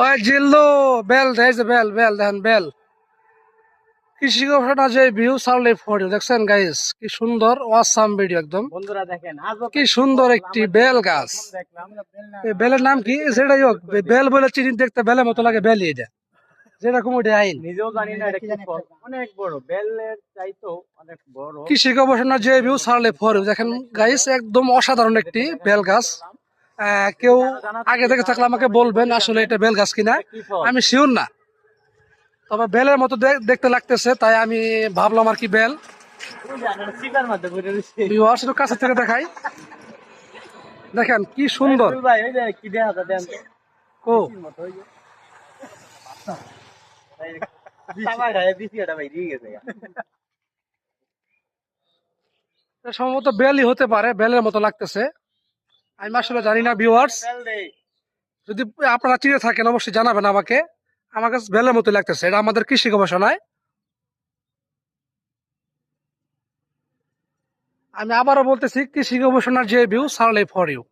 ওই জিল্লু বেল দেখছে bell bell দেখেন বেল কৃষি গবেষণা যে ভিউ সার্লে ফর দেখছেন গাইস কি সুন্দর অসাম ভিডিও একদম বন্ধুরা দেখেন কি সুন্দর একটি বেল গাছ। এই বেলের নাম কি সেটাই হোক বেল বলে চিনি দেখতে বেলের মতো লাগে বেলই এটা যেরকম ওটা আইন নিজেও জানি না এটা কি ফল, অনেক বড়, বেলের চাইতেও অনেক বড়। কৃষি গবেষণা যে ভিউ সার্লে ফর দেখেন গাইস একদম অসাধারণ একটি বেল গাছ। কেউ আগে থেকে থাকলে আমাকে বলবেন আসলে এটা বেল গাছ কিনা, আমি শিওর না, তবে বেলের মতো দেখতে লাগতেছে তাই আমি ভাবলাম আর কি বেল। শিকার মধ্যে ঘুরে রয়েছে। ভিউয়ার্স একটু কাছে থেকে দেখাই, দেখেন কি সুন্দর। ভাই ওই যে কি দেখা যায় দেন ও মতো ওই যে সামাই রায় বিসিটা ভাই দিয়ে গেছে। এটা সম্ভবত বেলই হতে পারে, বেলের মতো লাগতেছে, আমি আসলে জানি না। ভিউয়ার্স যদি আপনারা চিনে থাকেন অবশ্যই জানাবেন আমাকে, আমার কাছে বেলের মতো লাগতেছে। এটা আমাদের কৃষি গবেষণায়। আমি আবারও বলতেছি কৃষি গবেষণার যে ভিউ সার্লে ফর ইউ।